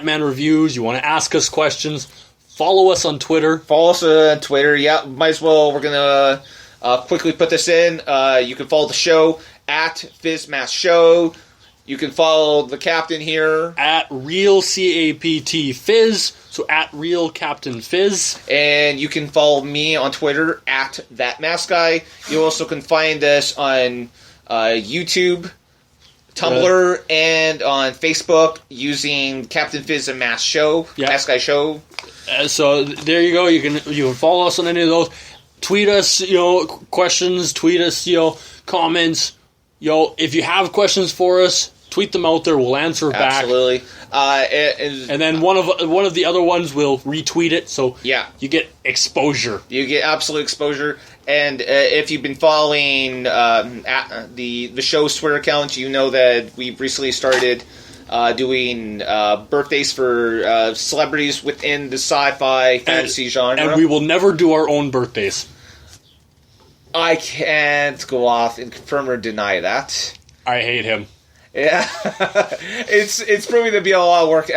Antman reviews, you want to ask us questions, follow us on Twitter. Follow us on Twitter. Yeah, might as well. We're going to quickly put this in. You can follow the show at FizzMass Show. You can follow the captain here. At Real CAPT Fizz. So at Real Captain Fizz. And you can follow me on Twitter at ThatMaskGuy. You also can find us on YouTube, Tumblr, and on Facebook using Captain Fizz and Mask Show. Yeah. Mask Guy Show. So there you go. You can follow us on any of those. Tweet us, questions. Tweet us, comments. If you have questions for us, tweet them out there. We'll answer back. Absolutely. And then one of the other ones will retweet it. So yeah, you get exposure. You get absolute exposure. And if you've been following the show's Twitter account, you know that we've recently started doing birthdays for celebrities within the sci-fi fantasy genre. And we will never do our own birthdays. I can't go off and confirm or deny that. I hate him. Yeah, it's proving to be a lot of work.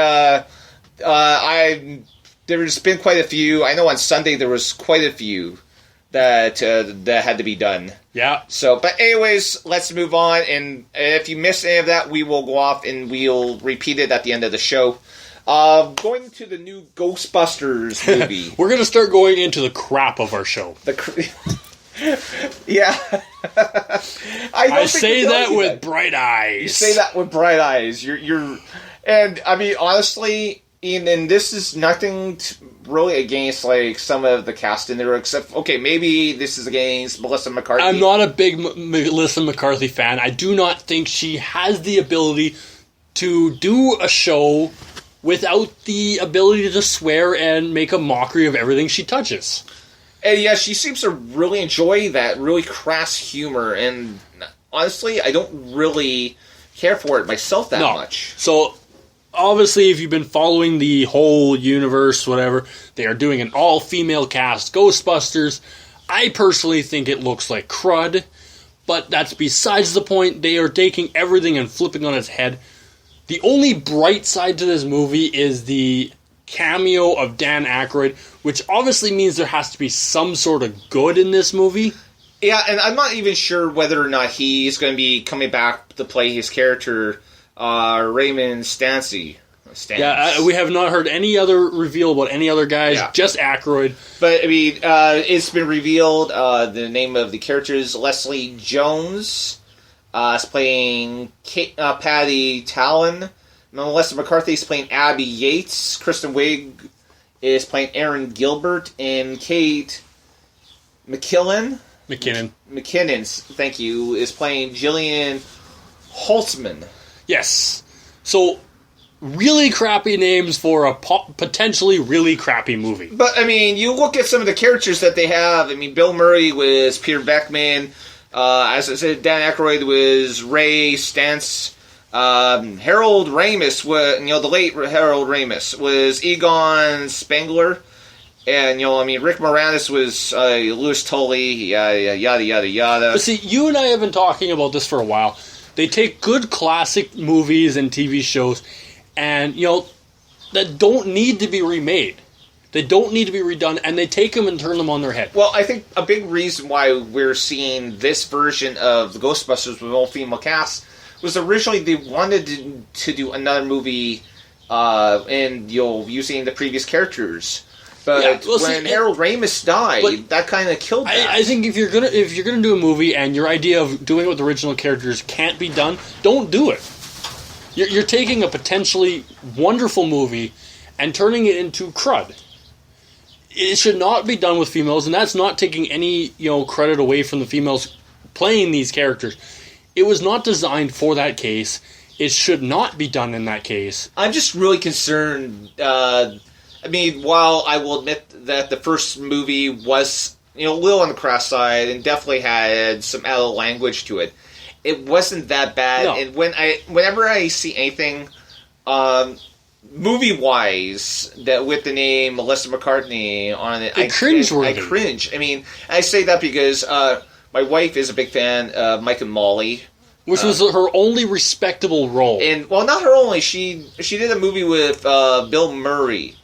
There's been quite a few. I know on Sunday there was quite a few that had to be done. Yeah. So, but anyways, let's move on. And if you missed any of that, we will go off and we'll repeat it at the end of the show. Going to the new Ghostbusters movie. We're going to start going into the crap of our show. Yeah. I say that with bright eyes. You say that with bright eyes. You're and I mean, honestly, Ian, and this is nothing really against like some of the cast in there, except maybe this is against Melissa McCarthy. I'm not a big Melissa McCarthy fan. I do not think she has the ability to do a show without the ability to swear and make a mockery of everything she touches. And yeah, she seems to really enjoy that really crass humor, and honestly, I don't really care for it myself that much. So, obviously, if you've been following the whole universe, whatever, they are doing an all-female cast, Ghostbusters. I personally think it looks like crud, but that's besides the point. They are taking everything and flipping on its head. The only bright side to this movie is the cameo of Dan Aykroyd, which obviously means there has to be some sort of good in this movie. Yeah, and I'm not even sure whether or not he's going to be coming back to play his character, Raymond Stancy. Yeah, we have not heard any other reveal about any other guys, just Aykroyd. But, I mean, it's been revealed, the name of the character is Leslie Jones. Is playing Patty Talon. Melissa McCarthy is playing Abby Yates. Kristen Wiig is playing Aaron Gilbert. And Kate McKinnon, thank you, is playing Jillian Holtzman. Yes. So, really crappy names for a potentially really crappy movie. But, I mean, you look at some of the characters that they have. I mean, Bill Murray was Peter Beckman. As I said, Dan Aykroyd was Ray Stantz. Harold Ramis was, the late Harold Ramis was Egon Spengler. And, Rick Moranis was Louis Tully, yada, yada, yada. But see, you and I have been talking about this for a while. They take good classic movies and TV shows and, that don't need to be remade. They don't need to be redone, and they take them and turn them on their head. Well, I think a big reason why we're seeing this version of the Ghostbusters with all-female cast was originally they wanted to do another movie using the previous characters. But when Harold Ramis died, that kind of killed that. I think if you're gonna do a movie and your idea of doing it with the original characters can't be done, don't do it. You're taking a potentially wonderful movie and turning it into crud. It should not be done with females, and that's not taking any credit away from the females playing these characters. It was not designed for that case. It should not be done in that case. I'm just really concerned. I mean, while I will admit that the first movie was a little on the crass side and definitely had some adult language to it, it wasn't that bad. No. And whenever I see anything movie-wise that with the name Melissa McCarthy on it, I cringe. I mean, I say that because my wife is a big fan of Mike and Molly. which was her only respectable role. And well, not her only. She did a movie with Bill Murray,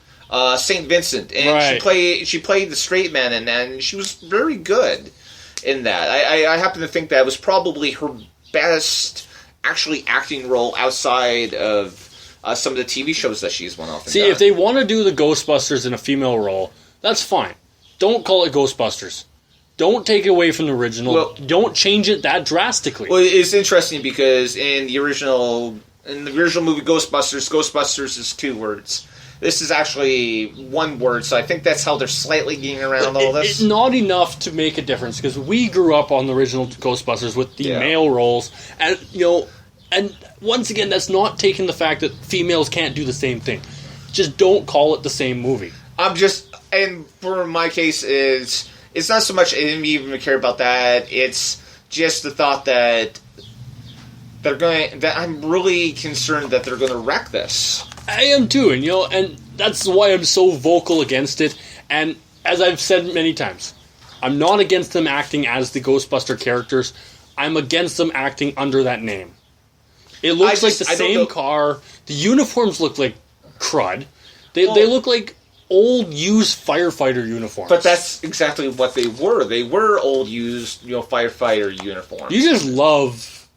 Saint Vincent, and right. she played the straight man in that, and she was very good in that. I happen to think that was probably her best actually acting role outside of some of the TV shows that she's went off and See, done. if they want to do the Ghostbusters in a female role, that's fine. Don't call it Ghostbusters. Don't take it away from the original. Well, don't change it that drastically. Well, it's interesting because in the original movie Ghostbusters is 2 words. This is actually 1 word, so I think that's how they're slightly getting around all this. It's not enough to make a difference, because we grew up on the original Ghostbusters with the male roles, and and once again, that's not taking the fact that females can't do the same thing. Just don't call it the same movie. And for my case, it's not so much I didn't even care about that. It's just the thought that I'm really concerned that they're going to wreck this. I am too, and that's why I'm so vocal against it. And as I've said many times, I'm not against them acting as the Ghostbuster characters. I'm against them acting under that name. It looks like the same car. The uniforms look like crud. They look like old, used firefighter uniforms. But that's exactly what they were. They were old, used, firefighter uniforms. You just love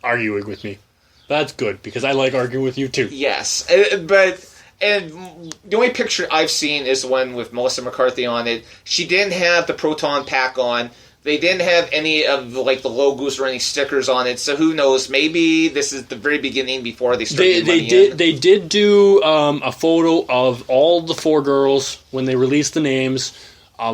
arguing with me. That's good, because I like arguing with you too. Yes, and the only picture I've seen is the one with Melissa McCarthy on it. She didn't have the proton pack on. They didn't have any of the logos or any stickers on it. So who knows? Maybe this is the very beginning before they started. They did do a photo of all the 4 girls when they released the names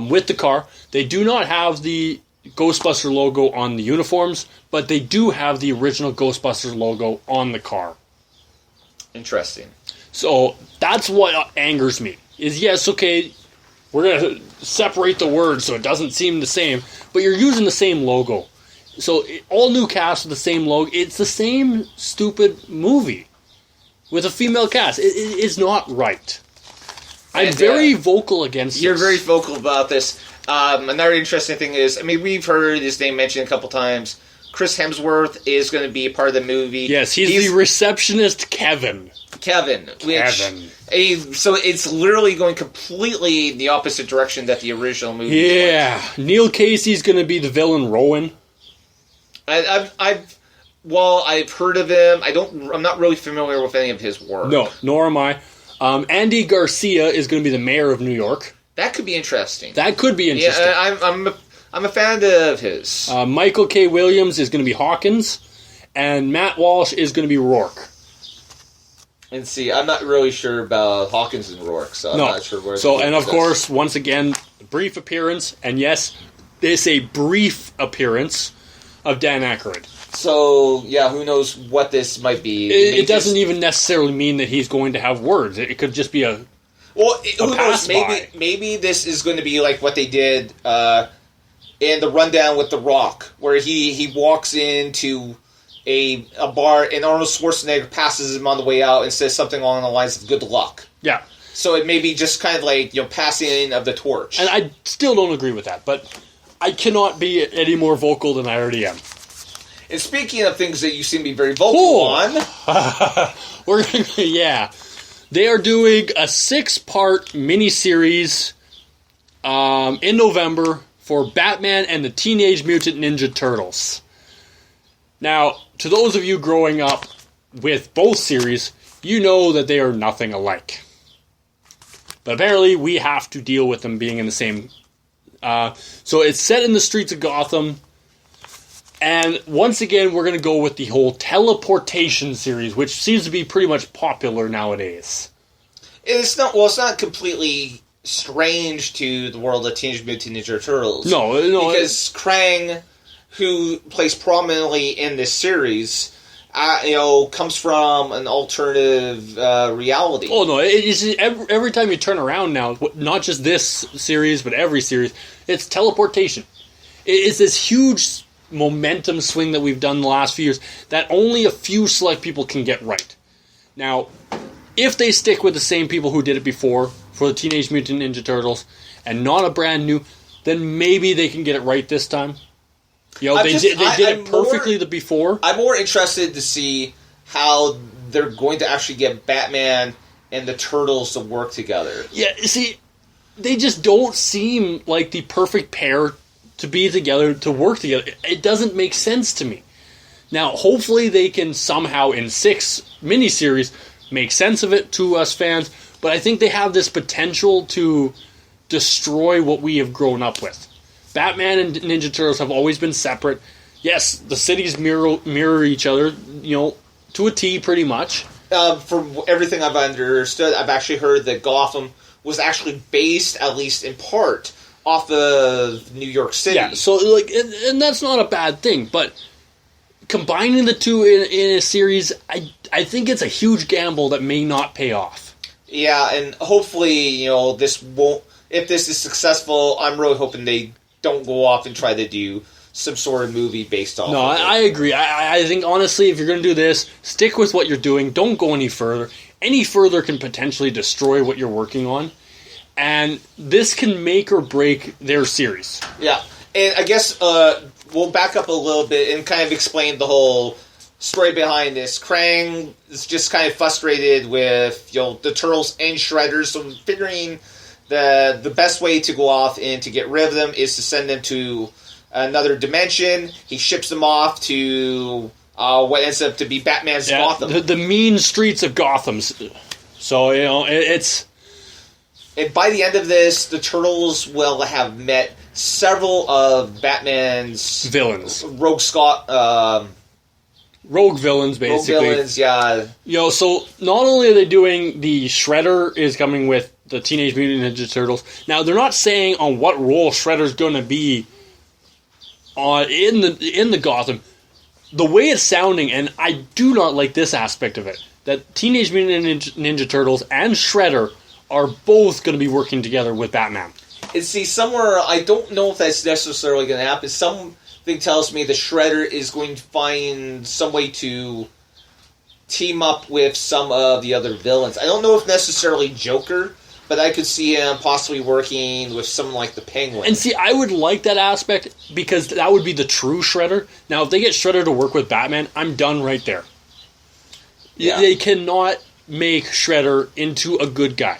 with the car. They do not have the Ghostbuster logo on the uniforms, but they do have the original Ghostbusters logo on the car. Interesting. So that's what angers me. Is yes, okay, we're going to separate the words so it doesn't seem the same, but you're using the same logo. So all new cast with the same logo. It's the same stupid movie with a female cast. It is not right. I'm very vocal against this. You're very vocal about this. Another interesting thing is, we've heard his name mentioned a couple times. Chris Hemsworth is going to be a part of the movie. Yes, he's the receptionist Kevin. So it's literally going completely the opposite direction that the original movie went. Neil Casey's going to be the villain Rowan. I've heard of him. I'm not really familiar with any of his work. No, nor am I. Andy Garcia is going to be the mayor of New York. That could be interesting. Yeah, I'm a fan of his. Michael K. Williams is going to be Hawkins, and Matt Walsh is going to be Rourke. And see, I'm not really sure about Hawkins and Rourke, so I'm not sure where. So, and of course, once again, brief appearance, and yes, it's a brief appearance of Dan Aykroyd. So, who knows what this might be. It doesn't even necessarily mean that he's going to have words. It could just be a who knows? Maybe this is going to be like what they did in the Rundown with The Rock, where he walks into a bar and Arnold Schwarzenegger passes him on the way out and says something along the lines of "good luck." Yeah. So it may be just kind of like passing of the torch. And I still don't agree with that, but I cannot be any more vocal than I already am. And speaking of things that you seem to be very vocal on, they are doing a 6-part miniseries in November for Batman and the Teenage Mutant Ninja Turtles. Now, to those of you growing up with both series, you know that they are nothing alike. But apparently, we have to deal with them being in the same. So it's set in the streets of Gotham. And once again, we're going to go with the whole teleportation series, which seems to be pretty much popular nowadays. It's not completely strange to the world of Teenage Mutant Ninja Turtles. No. Because Krang, who plays prominently in this series, comes from an alternative reality. Oh, no. It's every time you turn around now, not just this series, but every series, it's teleportation. It's this huge momentum swing that we've done the last few years that only a few select people can get right. Now, if they stick with the same people who did it before for the Teenage Mutant Ninja Turtles and not a brand new, then maybe they can get it right this time. You know, they did it perfectly the before. I'm more interested to see how they're going to actually get Batman and the Turtles to work together. Yeah, see, they just don't seem like the perfect pair to be together, to work together. It doesn't make sense to me. Now, hopefully they can somehow, in 6 miniseries, make sense of it to us fans, but I think they have this potential to destroy what we have grown up with. Batman and Ninja Turtles have always been separate. Yes, the cities mirror each other, you know, to a T pretty much. From everything I've understood, I've actually heard that Gotham was actually based, at least in part, off of New York City. Yeah, so, like, and that's not a bad thing, but combining the two in a series, I think it's a huge gamble that may not pay off. Yeah, and hopefully, you know, this won't... If this is successful, I'm really hoping they don't go off and try to do some sort of movie based off No, of it. I agree. I think, honestly, if you're going to do this, stick with what you're doing. Don't go any further. Any further can potentially destroy what you're working on. And this can make or break their series. Yeah, and I guess we'll back up a little bit and kind of explain the whole story behind this. Krang is just kind of frustrated with, you know, the Turtles and Shredder, so figuring the best way to go off and to get rid of them is to send them to another dimension. He ships them off to what ends up to be Batman's Gotham. The mean streets of Gotham. So, you know, it's... And by the end of this, the Turtles will have met several of Batman's... villains. Rogue villains, basically. Rogue villains, yeah. You know, so not only are they doing the Shredder is coming with the Teenage Mutant Ninja Turtles. Now, they're not saying on what role Shredder's going to be in the Gotham. The way it's sounding, and I do not like this aspect of it, that Teenage Mutant Ninja Turtles and Shredder are both going to be working together with Batman. And see, somewhere, I don't know if that's necessarily going to happen. Something tells me the Shredder is going to find some way to team up with some of the other villains. I don't know if necessarily Joker, but I could see him possibly working with someone like the Penguin. And see, I would like that aspect because that would be the true Shredder. Now, if they get Shredder to work with Batman, I'm done right there. Yeah. They cannot make Shredder into a good guy.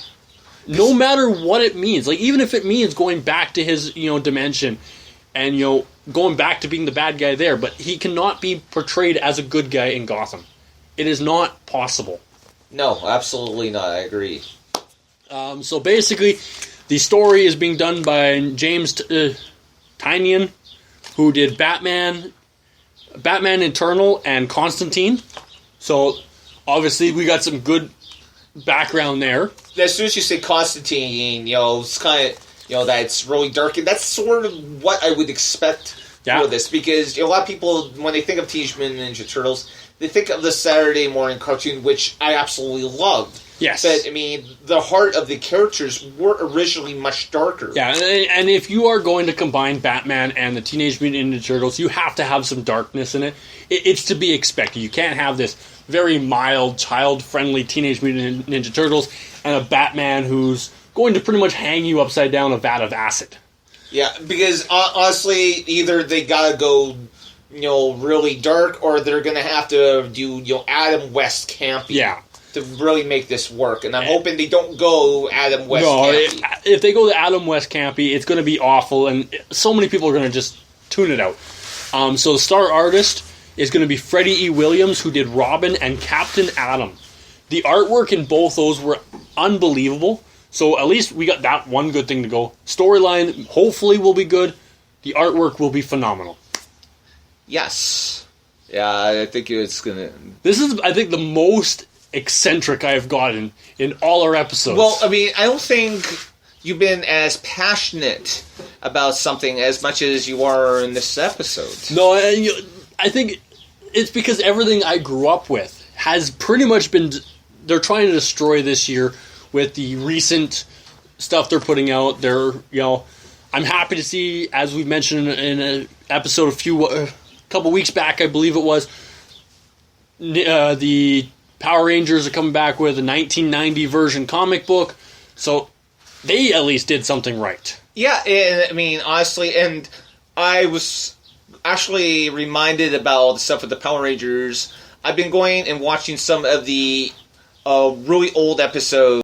No matter what it means. Like, even if it means going back to his, you know, dimension and, you know, going back to being the bad guy there, but he cannot be portrayed as a good guy in Gotham. It is not possible. No, absolutely not. I agree. So basically, the story is being done by James Tynion, who did Batman Eternal, and Constantine. So, obviously, we got some good background there. As soon as you say Constantine, you know, it's kind of, you know, that's really dark, and that's sort of what I would expect for this, because, you know, a lot of people, when they think of Teenage Mutant Ninja Turtles, they think of the Saturday morning cartoon, which I absolutely loved. Yes. But, I mean, the heart of the characters were originally much darker. Yeah, and if you are going to combine Batman and the Teenage Mutant Ninja Turtles, you have to have some darkness in it. It's to be expected. You can't have this very mild, child-friendly Teenage Mutant Ninja Turtles and a Batman who's going to pretty much hang you upside down a vat of acid. Yeah, because honestly, either they gotta go, you know, really dark, or they're gonna have to do, you know, Adam West campy. Yeah. To really make this work, and I'm hoping they don't go Adam West campy. If they go to Adam West campy, it's going to be awful, and so many people are going to just tune it out. So the star artist is going to be Freddie E. Williams, who did Robin and Captain Atom. The artwork in both those were unbelievable, so at least we got that one good thing to go. Storyline, hopefully, will be good. The artwork will be phenomenal. Yes. Yeah, I think it's going to... This is, I think, the most eccentric I have gotten in all our episodes. Well, I mean, I don't think you've been as passionate about something as much as you are in this episode. No, I think it's because everything I grew up with has pretty much been... They're trying to destroy this year with the recent stuff they're putting out. They're, you know... I'm happy to see, as we've mentioned in an episode a couple weeks back, I believe it was, the Power Rangers are coming back with a 1990 version comic book, so they at least did something right. Yeah, and I mean, honestly, and I was actually reminded about the stuff with the Power Rangers. I've been going and watching some of the really old episodes